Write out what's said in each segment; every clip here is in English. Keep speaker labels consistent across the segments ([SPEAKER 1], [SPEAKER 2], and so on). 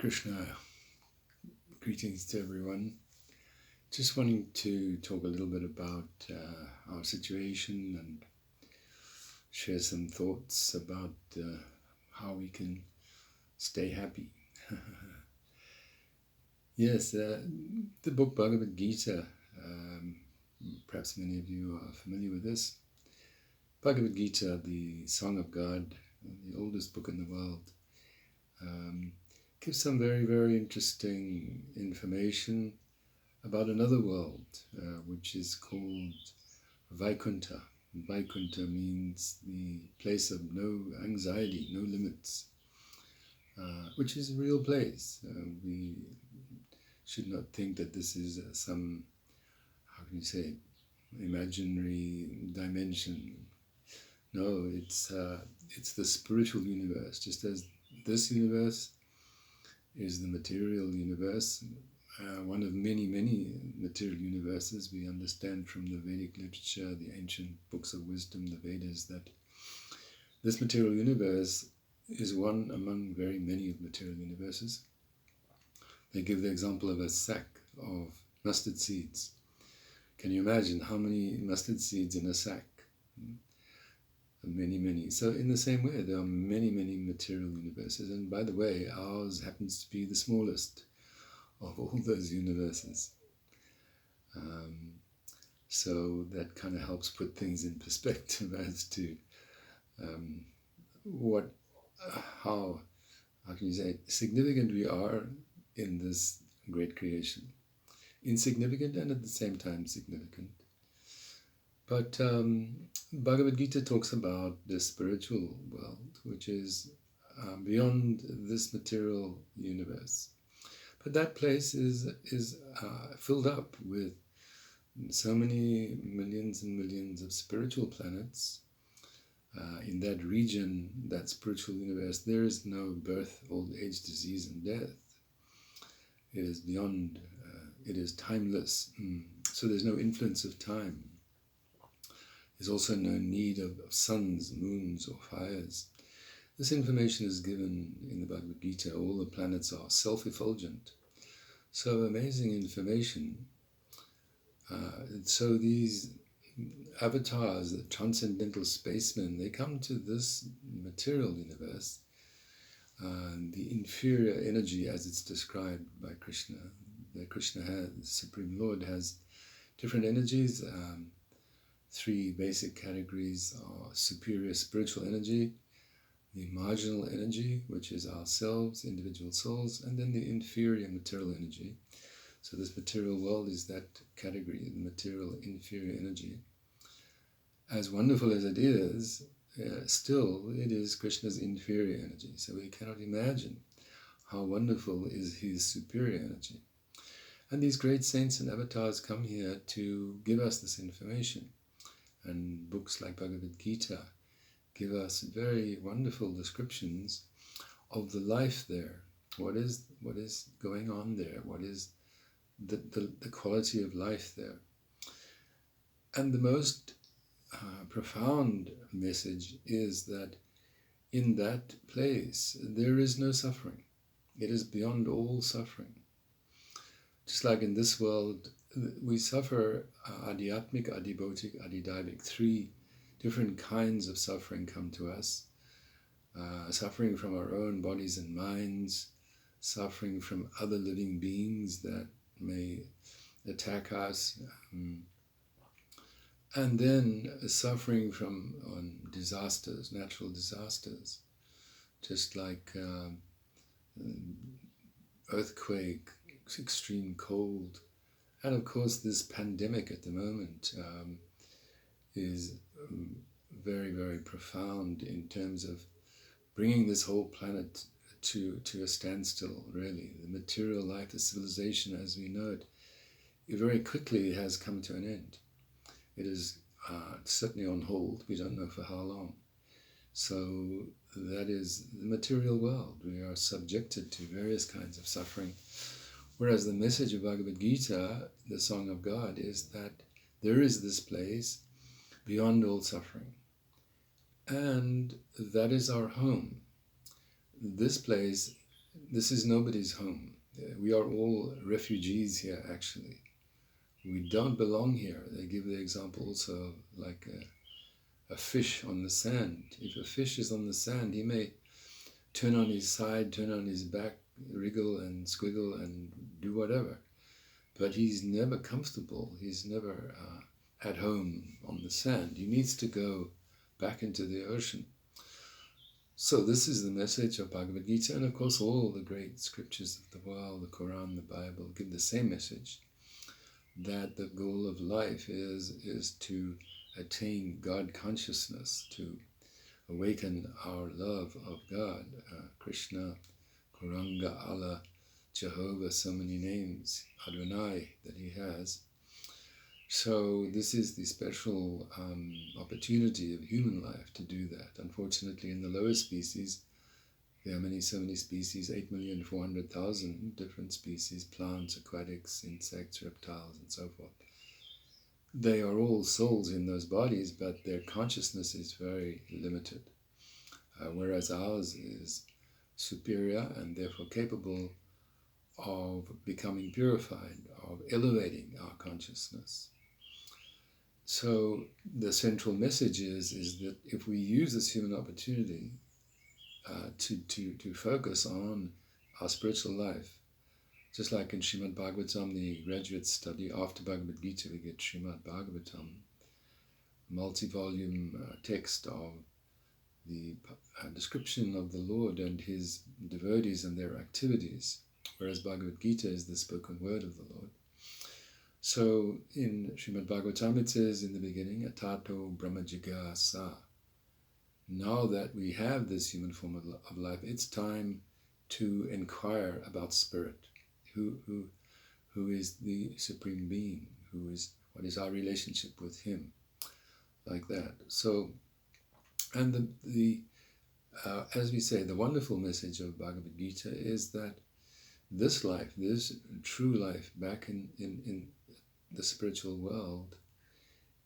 [SPEAKER 1] Krishna, greetings to everyone. Just wanting to talk a little bit about our situation and share some thoughts about how we can stay happy. Yes, the book Bhagavad-gita, perhaps many of you are familiar with this. Bhagavad-gita, the Song of God, the oldest book in the world, gives some very, very interesting information about another world, which is called Vaikuntha. Vaikuntha means the place of no anxiety, no limits, which is a real place. We should not think that this is some, how can you say, imaginary dimension. No, it's the spiritual universe, just as this universe is the material universe, one of many, many material universes. We understand from the Vedic literature, the ancient books of wisdom, the Vedas, that this material universe is one among very many of material universes. They give the example of a sack of mustard seeds. Can you imagine how many mustard seeds in a sack? Many, many. So in the same way, there are many, many material universes. And by the way, ours happens to be the smallest of all those universes. So that kind of helps put things in perspective as to how can you say, significant we are in this great creation. Insignificant and at the same time significant. But Bhagavad-gita talks about the spiritual world, which is beyond this material universe. But that place is filled up with so many millions and millions of spiritual planets. In that region, that spiritual universe, there is no birth, old age, disease, and death. It is beyond, it is timeless. So there's no influence of time. There's also no need of suns, moons, or fires. This information is given in the Bhagavad Gita. All the planets are self-effulgent. So amazing information. So these avatars, the transcendental spacemen, they come to this material universe. The inferior energy, as it's described by Krishna, that Krishna has, the Supreme Lord, has different energies. Three basic categories are superior spiritual energy, the marginal energy, which is ourselves, individual souls, and then the inferior material energy. So this material world is that category, the material inferior energy. As wonderful as it is, still it is Krishna's inferior energy. So we cannot imagine how wonderful is his superior energy. And these great saints and avatars come here to give us this information. And books like Bhagavad-gita give us very wonderful descriptions of the life there. What is going on there? What is the quality of life there? And the most profound message is that in that place there is no suffering. It is beyond all suffering. Just like in this world, we suffer adhyatmic, adhibhotic, adhidaivic. Three different kinds of suffering come to us. Suffering from our own bodies and minds, suffering from other living beings that may attack us, and then suffering from disasters, natural disasters, just like earthquake, extreme cold. And of course, this pandemic at the moment is very, very profound in terms of bringing this whole planet to a standstill, really. The material life, the civilization as we know it, very quickly has come to an end. It is certainly on hold. We don't know for how long. So that is the material world. We are subjected to various kinds of suffering. Whereas the message of Bhagavad-gita, the Song of God, is that there is this place beyond all suffering. And that is our home. This place This is nobody's home. We are all refugees here, actually. We don't belong here. They give the example also like a fish on the sand. If a fish is on the sand, he may turn on his side, turn on his back, wriggle and squiggle and do whatever. But he's never comfortable. He's never at home on the sand. He needs to go back into the ocean. So this is the message of Bhagavad-gita, and of course all the great scriptures of the world, the Quran, the Bible, give the same message, that the goal of life is to attain God consciousness, to awaken our love of God, Krishna, Kuranga, Allah, Jehovah, so many names, Adonai that he has. So this is the special opportunity of human life to do that. Unfortunately, in the lower species, there are so many species, 8,400,000 different species, plants, aquatics, insects, reptiles, and so forth. They are all souls in those bodies, but their consciousness is very limited, whereas ours is superior and therefore capable of becoming purified, of elevating our consciousness. So the central message is that if we use this human opportunity to focus on our spiritual life, just like in Srimad Bhagavatam, the graduate study after Bhagavad Gita, we get Srimad Bhagavatam, multi-volume text of the description of the Lord and his devotees and their activities, whereas Bhagavad Gita is the spoken word of the Lord. So in Srimad Bhagavatam it says in the beginning, Atato Brahma Jigyasa. Now that we have this human form of life, it's time to inquire about spirit. Who is the Supreme Being? What is our relationship with him? Like that. So, and as we say, the wonderful message of Bhagavad Gita is that this life, this true life back in the spiritual world,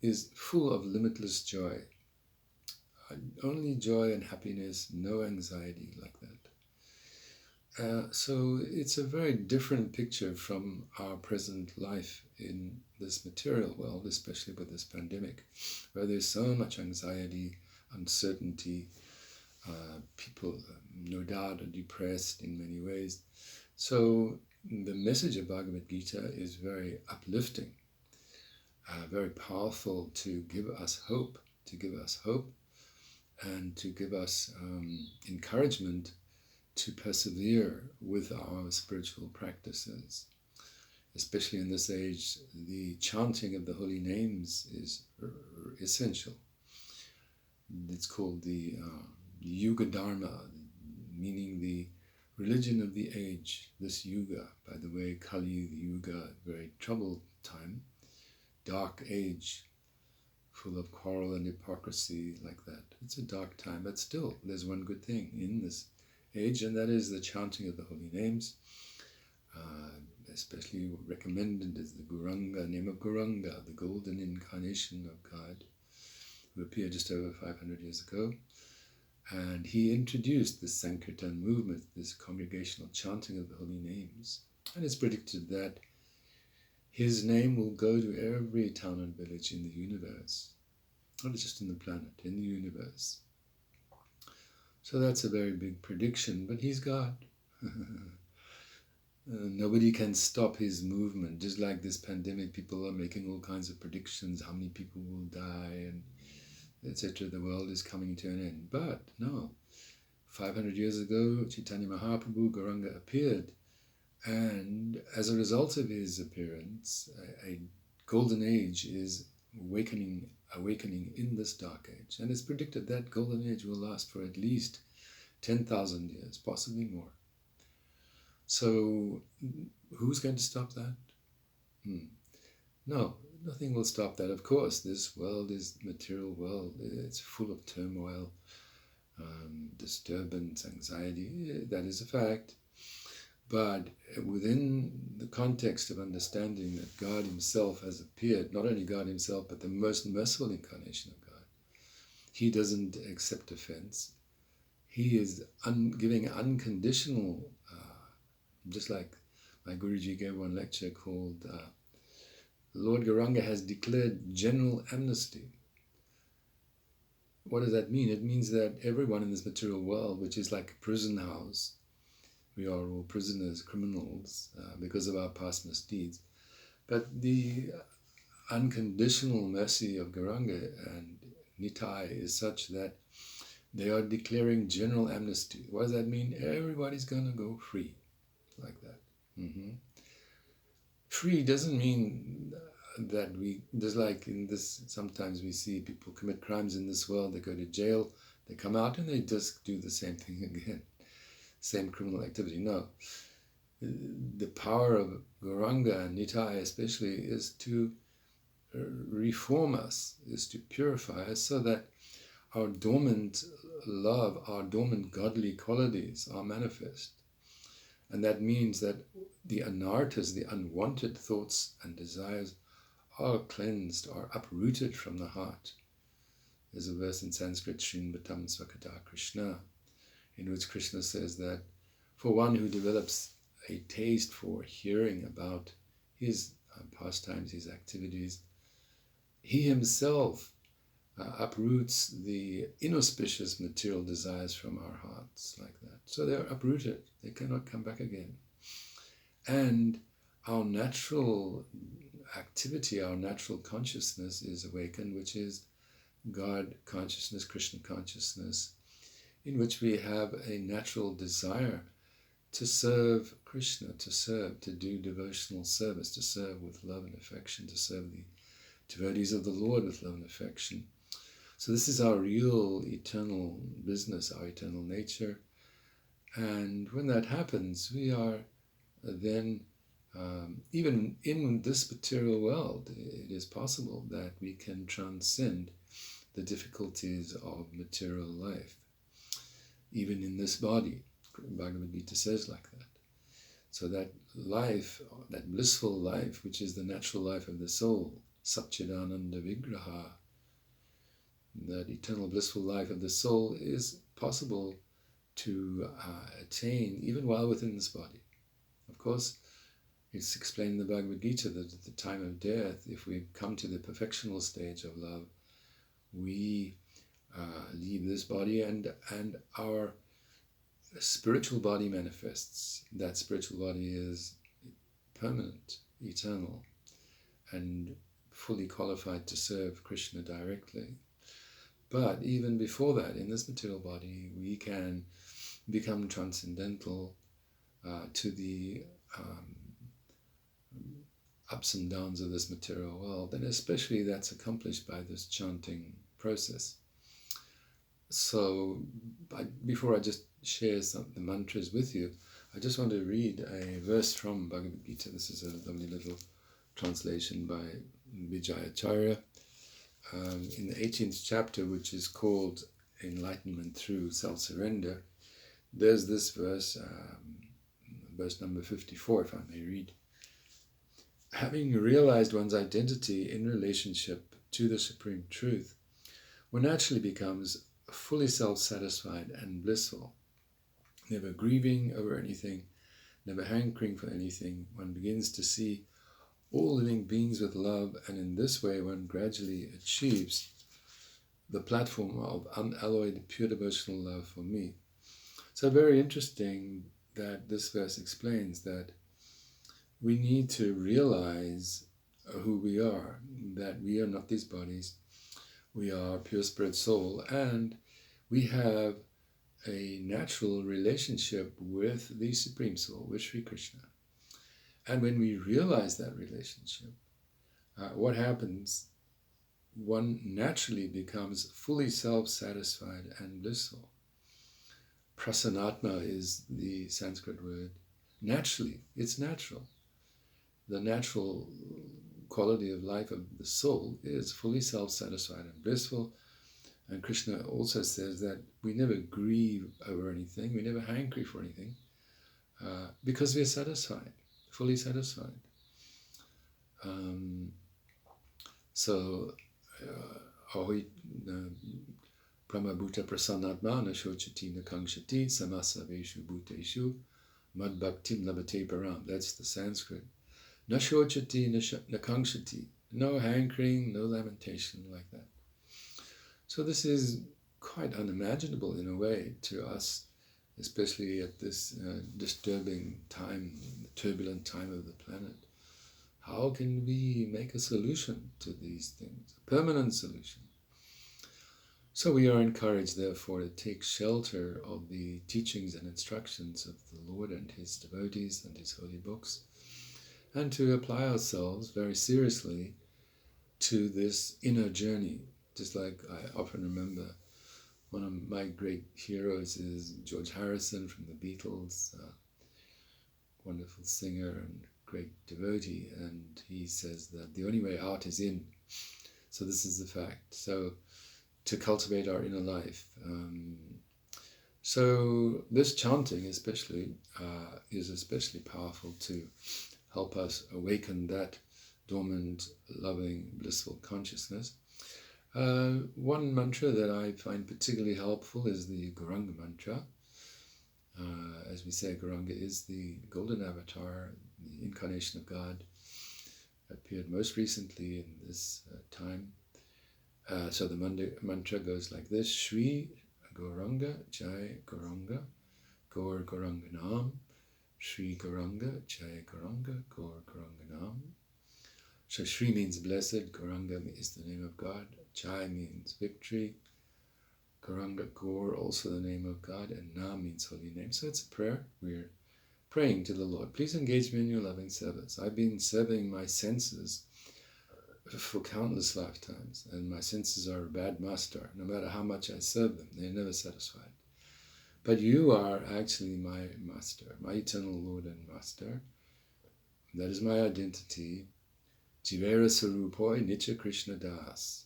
[SPEAKER 1] is full of limitless joy. Only joy and happiness, no anxiety like that. So it's a very different picture from our present life in this material world, especially with this pandemic, where there's so much anxiety, uncertainty, people no doubt are depressed in many ways. So the message of Bhagavad Gita is very uplifting, very powerful to give us hope, and to give us encouragement to persevere with our spiritual practices. Especially in this age, the chanting of the holy names is essential. It's called the Yuga Dharma, meaning the religion of the age, this Yuga. By the way, Kali, the Yuga, very troubled time, dark age, full of quarrel and hypocrisy like that. It's a dark time, but still, there's one good thing in this age, and that is the chanting of the holy names. Especially recommended is the Gauranga, name of Gauranga, the golden incarnation of God, who appeared just over 500 years ago. And he introduced this Sankirtan movement, this congregational chanting of the holy names. And it's predicted that his name will go to every town and village in the universe, not just in the planet, in the universe. So that's a very big prediction, but he's God. Nobody can stop his movement. Just like this pandemic, people are making all kinds of predictions, how many people will die, and etc. The world is coming to an end. But no, 500 years ago, Chaitanya Mahaprabhu, Gauranga appeared, and as a result of his appearance, a golden age is awakening in this dark age. And it's predicted that golden age will last for at least 10,000 years, possibly more. So who's going to stop that? No, nothing will stop that. Of course, this world is material world. It's full of turmoil, disturbance, anxiety. That is a fact. But within the context of understanding that God himself has appeared, not only God himself, but the most merciful incarnation of God, he doesn't accept offense. He is giving unconditional Just like my Guruji gave one lecture called Lord Gauranga has declared general amnesty. What does that mean? It means that everyone in this material world, which is like a prison house, we are all prisoners, criminals, because of our past misdeeds. But the unconditional mercy of Gauranga and Nitai is such that they are declaring general amnesty. What does that mean? Everybody's going to go free, like that. Free doesn't mean that we, just like in this, sometimes we see people commit crimes in this world, they go to jail, they come out and they just do the same thing again, same criminal activity. No. The power of Gauranga and Nitai especially is to reform us, is to purify us so that our dormant love, our dormant godly qualities are manifest. And that means that the anarthas, the unwanted thoughts and desires, are cleansed, are uprooted from the heart. There's a verse in Sanskrit, Srinvatam Svakata Krishna, in which Krishna says that for one who develops a taste for hearing about his pastimes, his activities, he himself uproots the inauspicious material desires from our hearts, like that. So they're uprooted, they cannot come back again. And our natural activity, our natural consciousness is awakened, which is God consciousness, Krishna consciousness, in which we have a natural desire to serve Krishna, to do devotional service, to serve with love and affection, to serve the devotees of the Lord with love and affection. So this is our real eternal business, our eternal nature. And when that happens, we are then, even in this material world, it is possible that we can transcend the difficulties of material life, even in this body. Bhagavad-gita says like that. So that life, that blissful life, which is the natural life of the soul, Satchidananda Vigraha, that eternal blissful life of the soul is possible to attain even while within this body. Of course, it's explained in the Bhagavad-gita that at the time of death, if we come to the perfectional stage of love, we leave this body and our spiritual body manifests. That spiritual body is permanent, eternal, and fully qualified to serve Krishna directly. But even before that, in this material body, we can become transcendental to the ups and downs of this material world, and especially that's accomplished by this chanting process. So before I just share the mantras with you, I just want to read a verse from Bhagavad-gita. This is a lovely little translation by Vijayacharya. In the 18th chapter, which is called Enlightenment Through Self-Surrender, there's this verse, verse number 54, if I may read. Having realized one's identity in relationship to the Supreme Truth, one naturally becomes fully self-satisfied and blissful, never grieving over anything, never hankering for anything. One begins to see all living beings with love, and in this way one gradually achieves the platform of unalloyed pure devotional love for me. So very interesting that this verse explains that we need to realize who we are, that we are not these bodies, we are pure spirit soul, and we have a natural relationship with the Supreme Soul, with Sri Krishna. And when we realize that relationship, what happens? One naturally becomes fully self-satisfied and blissful. Prasanatma is the Sanskrit word. Naturally, it's natural. The natural quality of life of the soul is fully self-satisfied and blissful. And Krishna also says that we never grieve over anything, we never hankering for anything, because we are satisfied, fully satisfied. So, Brahmabhuta prasanatma na shochati na kangshati samasa veshu bhuteshu Mad bhaktim labate param. That's the Sanskrit. Na shochati, na kankshati. No hankering, no lamentation like that. So this is quite unimaginable in a way to us, especially at this disturbing time, turbulent time of the planet. How can we make a solution to these things, a permanent solution? So we are encouraged, therefore, to take shelter of the teachings and instructions of the Lord and his devotees and his holy books, and to apply ourselves very seriously to this inner journey. Just like I often remember, one of my great heroes is George Harrison from the Beatles, wonderful singer and great devotee, and he says that the only way out is in. So this is the fact. So to cultivate our inner life. So this chanting especially is especially powerful to help us awaken that dormant, loving, blissful consciousness. One mantra that I find particularly helpful is the Gauranga mantra. As we say, Gauranga is the golden avatar, the incarnation of God, appeared most recently in this time. So the mantra goes like this: Shri Gauranga Jai Gauranga Gaur Gauranga Nam. Shri Gauranga Jai Gauranga Gaur Gauranga Nam. So Shri means blessed, Gauranga is the name of God, Jai means victory, Gauranga Gaur also the name of God, and Nam means holy name. So it's a prayer. We're praying to the Lord. Please engage me in your loving service. I've been serving my senses for countless lifetimes, and my senses are a bad master. No matter how much I serve them, they're never satisfied. But you are actually my master, my eternal Lord and master. That is my identity. Jivera Sarupoi Nitya Krishna Das.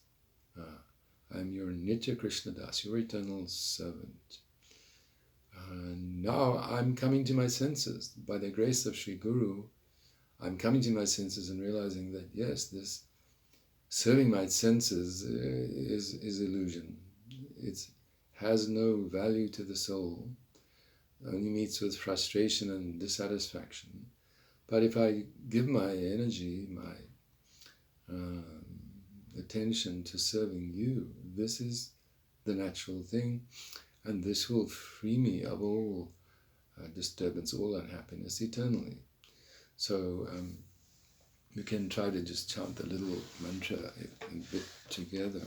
[SPEAKER 1] I am your Nitya Krishna Das, your eternal servant. Now I'm coming to my senses. By the grace of Sri Guru, I'm coming to my senses and realizing that yes, this serving my senses is illusion. It has no value to the soul, only meets with frustration and dissatisfaction. But if I give my energy, my attention to serving you, this is the natural thing, and this will free me of all disturbance, all unhappiness eternally. So we can try to just chant the little mantra a bit together.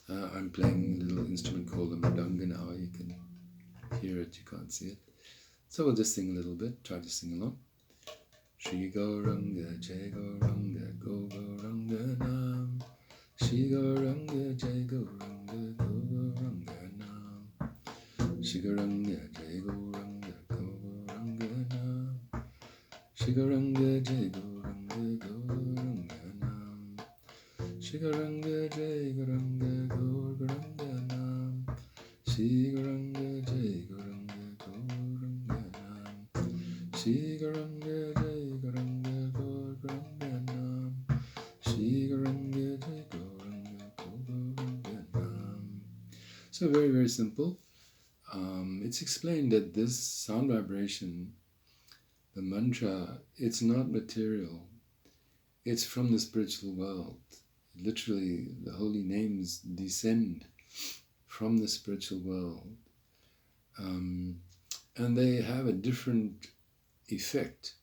[SPEAKER 1] I'm playing a little instrument called the mridanga now. You can hear it, you can't see it. So we'll just sing a little bit, try to sing along. Shri Gauranga Jai Gauranga Go Gauranga Nam. Shri Gauranga Jai Gauranga Go Gauranga Nam. Shri Gauranga Jai Gauranga Go Gauranga Nam. Shri Gauranga Jai Gauranga Go Gauranga Nam. Shri Gauranga Jai Gauranga Go Gauranga Nam. Shri Gauranga Jai Gauranga Go Gauranga Nam. Shri Gauranga Jai Gauranga Go Gauranga Nam. Shri Gauranga Jai Gauranga Go Gauranga Nam. So very, very simple. It's explained that this sound vibration, the mantra, it's not material. It's from the spiritual world. Literally, the holy names descend from the spiritual world. And they have a different effect.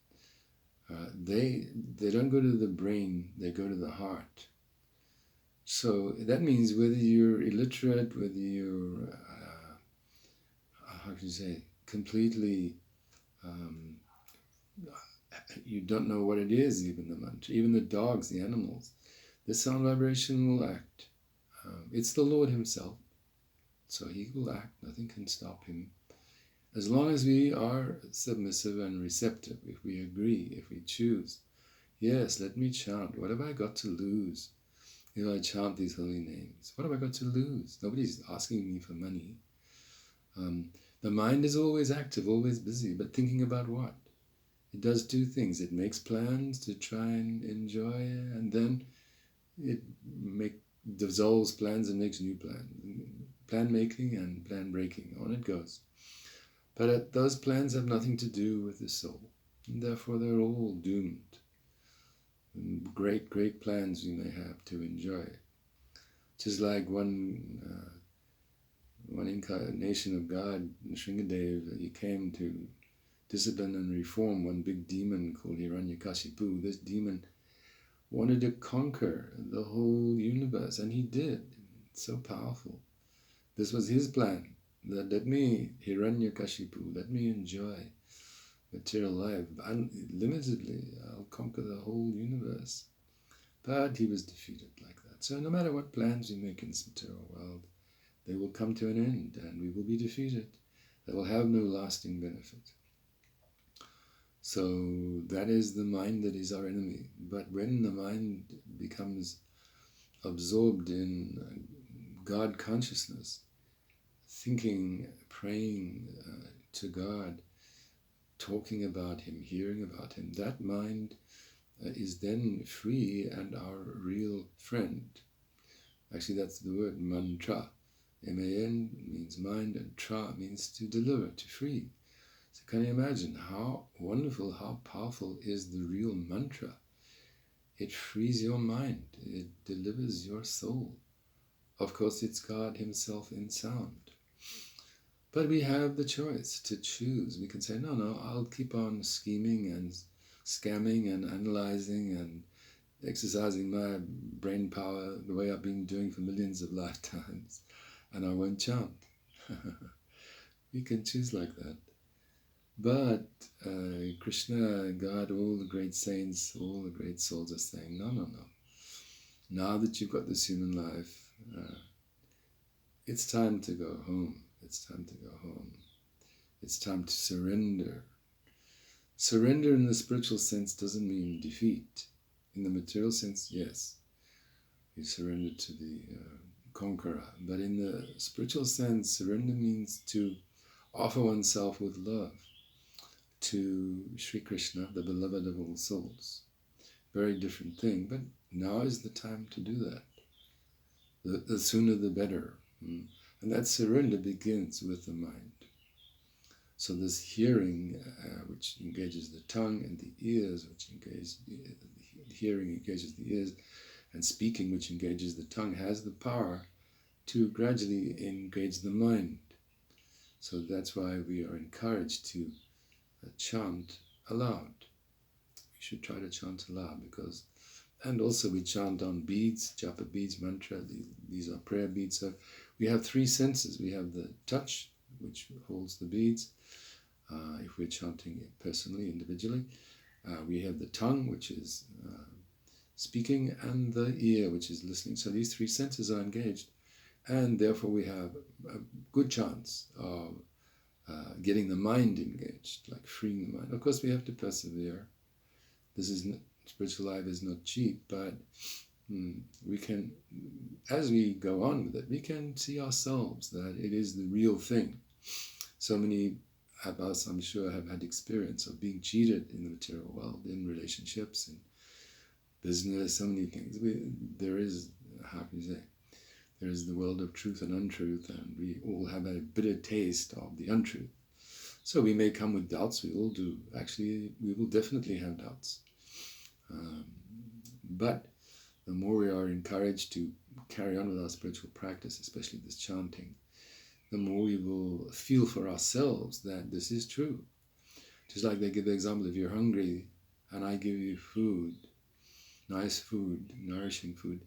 [SPEAKER 1] They don't go to the brain, they go to the heart. So that means whether you're illiterate, whether you're, how can you say, completely, you don't know what it is, even the mantra, even the dogs, the animals, the sound vibration will act. It's the Lord himself, so he will act, nothing can stop him. As long as we are submissive and receptive, if we agree, if we choose, yes, let me chant. What have I got to lose if I chant these holy names? What have I got to lose? Nobody's asking me for money. The mind is always active, always busy, but thinking about what? It does two things. It makes plans to try and enjoy, and then it dissolves plans and makes new plans. Plan making and plan breaking, on it goes. But those plans have nothing to do with the soul, and therefore they're all doomed. And great, great plans we may have to enjoy. Just like one incarnation of God, Shringadev, he came to discipline and reform one big demon called Hiranyakashipu. This demon wanted to conquer the whole universe, and he did. It's so powerful. This was his plan. That let me, Hiranyakashipu, let me enjoy material life unlimitedly. I'll conquer the whole universe. But he was defeated like that. So no matter what plans we make in this material world, they will come to an end and we will be defeated. They will have no lasting benefit. So that is the mind that is our enemy. But when the mind becomes absorbed in God consciousness, thinking, praying to God, talking about Him, hearing about Him, that mind is then free and our real friend. Actually, that's the word mantra. M-A-N means mind and tra means to deliver, to free. So can you imagine how wonderful, how powerful is the real mantra? It frees your mind. It delivers your soul. Of course, it's God Himself in sound. But we have the choice to choose. We can say, no, I'll keep on scheming and scamming and analyzing and exercising my brain power the way I've been doing for millions of lifetimes, and I won't chant. We can choose like that. But Krishna, God, all the great saints, all the great souls are saying, no. Now that you've got this human life, it's time to go home. It's time to go home. It's time to surrender. Surrender in the spiritual sense doesn't mean defeat. In the material sense, yes, you surrender to the conqueror. But in the spiritual sense, surrender means to offer oneself with love to Sri Krishna, the beloved of all souls. Very different thing, but now is the time to do that. The sooner the better. And that surrender begins with the mind. So this hearing, which engages the tongue, and the ears, which engage the hearing engages the ears, and speaking, which engages the tongue, has the power to gradually engage the mind. So that's why we are encouraged to chant aloud. We should try to chant aloud and also we chant on beads, japa beads, mantra. These are prayer beads. So we have three senses. We have the touch, which holds the beads, if we're chanting it personally, individually. We have the tongue, which is speaking, and the ear, which is listening. So these three senses are engaged, and therefore we have a good chance of getting the mind engaged, like freeing the mind. Of course, we have to persevere. Spiritual life is not cheap, but we can, as we go on with it, we can see ourselves that it is the real thing. So many of us, I'm sure, have had experience of being cheated in the material world, in relationships, in business, so many things. There is, how can you say, there is the world of truth and untruth, and we all have a bitter taste of the untruth. So we may come with doubts, we all do. Actually, we will definitely have doubts. But the more we are encouraged to carry on with our spiritual practice, especially this chanting, the more we will feel for ourselves that this is true. Just like they give the example, if you're hungry and I give you food, nice food, nourishing food,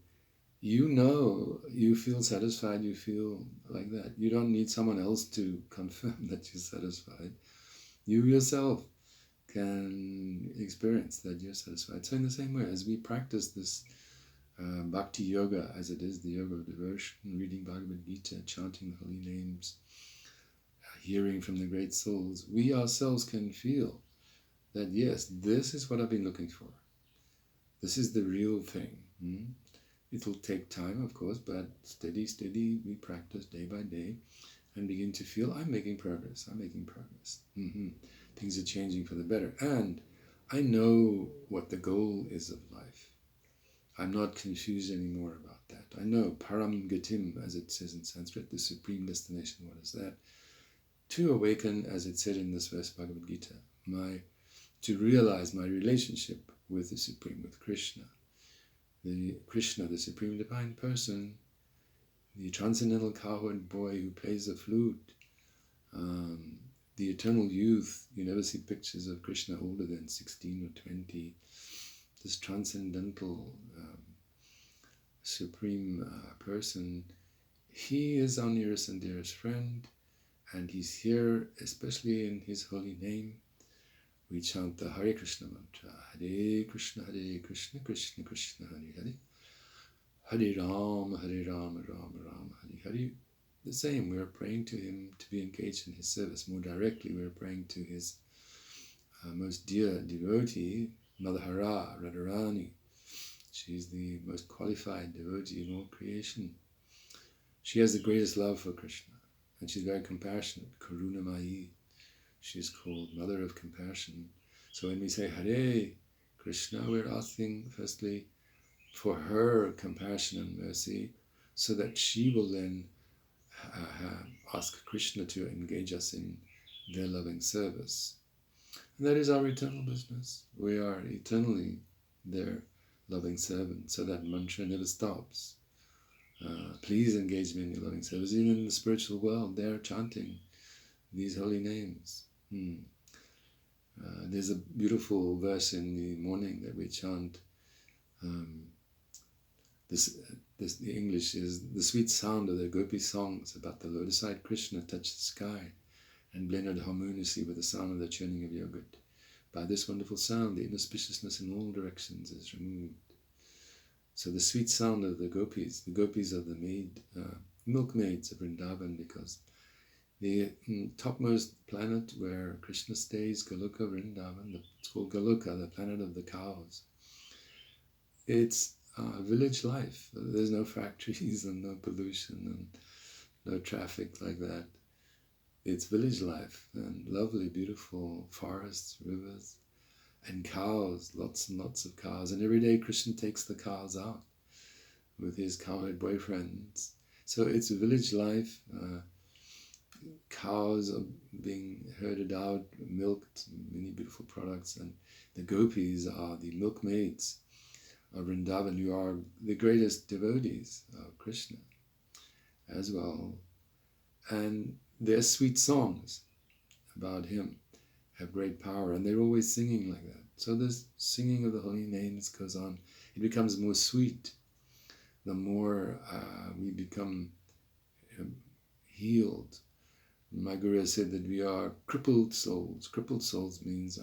[SPEAKER 1] you know, you feel satisfied, you feel like that. You don't need someone else to confirm that you're satisfied. You yourself can experience that you're satisfied. So in the same way, as we practice this bhakti yoga, as it is the yoga of devotion, reading Bhagavad-gita, chanting the holy names, hearing from the great souls, we ourselves can feel that, yes, this is what I've been looking for. This is the real thing. It'll take time, of course, but steady, we practice day by day and begin to feel, I'm making progress. Things are changing for the better. And I know what the goal is of life. I'm not confused anymore about that. I know param gatim, as it says in Sanskrit, the supreme destination. What is that? to awaken, as it said in this verse, Bhagavad-gita, to realize my relationship with the Supreme, with Krishna, the Supreme Divine Person, the transcendental cowherd boy who plays the flute, the eternal youth. You never see pictures of Krishna older than 16 or 20. This transcendental Supreme Person, he is our nearest and dearest friend, and he's here especially in his holy name. We chant the Hare Krishna mantra. Hare Krishna, Krishna Krishna, Hare Hare. Hare Rama, Rama Rama, Hare Hare. The same, we are praying to him to be engaged in his service. More directly, we are praying to his most dear devotee, Mother Hara, Radharani. She's the most qualified devotee in all creation. She has the greatest love for Krishna, and she's very compassionate, Karunamayi. She's called Mother of Compassion. So when we say Hare Krishna, we're asking firstly for her compassion and mercy, so that she will then ask Krishna to engage us in their loving service. And that is our eternal business. We are eternally their loving servants, so that mantra never stops. Please engage me in your loving service. Even in the spiritual world, they are chanting these holy names. There's a beautiful verse in the morning that we chant. The English is, the sweet sound of the gopi songs about the lotus-eyed Krishna touched the sky and blended harmoniously with the sound of the churning of yogurt. By this wonderful sound, the inauspiciousness in all directions is removed. So the sweet sound of the gopis are the milkmaids of Vrindavan, because the topmost planet where Krishna stays, Goloka Vrindavan, it's called Goloka, the planet of the cows. It's village life. There's no factories and no pollution and no traffic like that. It's village life and lovely, beautiful forests, rivers, and cows, lots and lots of cows. And every day Krishna takes the cows out with his cowherd boyfriends. So it's a village life. Cows are being herded out, milked, many beautiful products. And the gopis are the milkmaids of Vrindavan, who are the greatest devotees of Krishna as well. And their sweet songs about him have great power, and they're always singing like that. So this singing of the holy names goes on. It becomes more sweet the more we become healed. My Guru said that we are crippled souls. Crippled souls means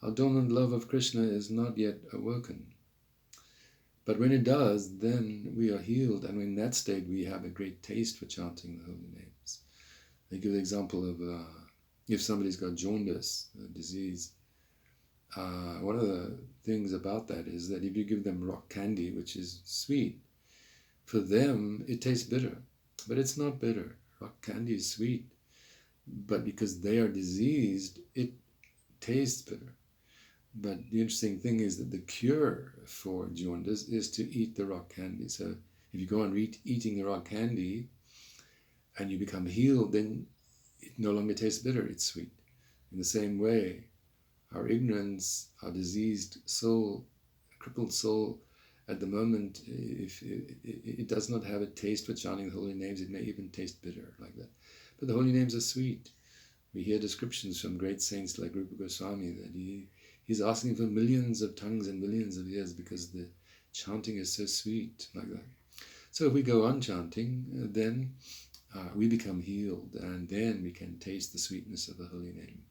[SPEAKER 1] our dormant love of Krishna is not yet awoken. But when it does, then we are healed, and in that state we have a great taste for chanting the holy names. They give the example of if somebody's got jaundice, a disease, one of the things about that is that if you give them rock candy, which is sweet, for them it tastes bitter, but it's not bitter. Rock candy is sweet, but because they are diseased, it tastes bitter. But the interesting thing is that the cure for jaundice is to eat the rock candy. So if you go on eating the rock candy and you become healed, then it no longer tastes bitter, it's sweet. In the same way, our ignorance, our diseased soul, crippled soul, at the moment, if it does not have a taste for chanting the holy names, it may even taste bitter like that. But the holy names are sweet. We hear descriptions from great saints like Rupa Goswami that he's asking for millions of tongues and millions of ears because the chanting is so sweet like that. So if we go on chanting, then we become healed, and then we can taste the sweetness of the holy name.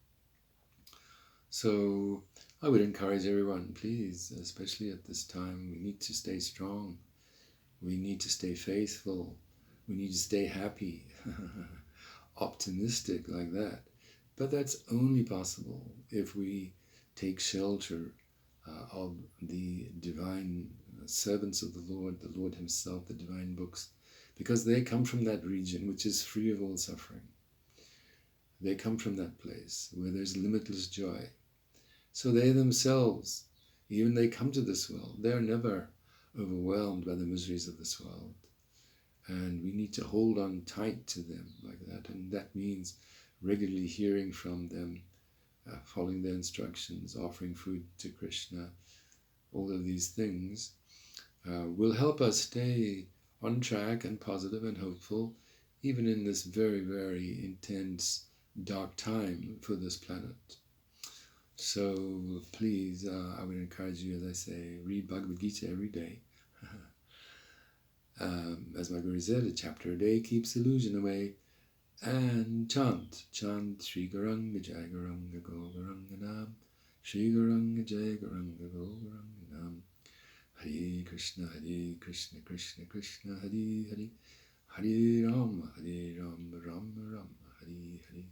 [SPEAKER 1] So I would encourage everyone, please, especially at this time, we need to stay strong. We need to stay faithful. We need to stay happy, optimistic like that. But that's only possible if we take shelter of the divine servants of the Lord himself, the divine books, because they come from that region which is free of all suffering. They come from that place where there's limitless joy. So they themselves, even they come to this world, they're never overwhelmed by the miseries of this world. And we need to hold on tight to them like that. And that means regularly hearing from them, following their instructions, offering food to Krishna, all of these things will help us stay on track and positive and hopeful, even in this very, very intense, dark time for this planet. So please, I would encourage you, as I say, read Bhagavad Gita every day. As my Guru said, a chapter a day keeps illusion away. And chant Sri Gauranga Jai Gauranga Gauranga Nam, Sri Gauranga Jai Gauranga Gauranga Nam, Hare Krishna Krishna Krishna Hare Hare, Hare Rama Rama Rama Hare Hare.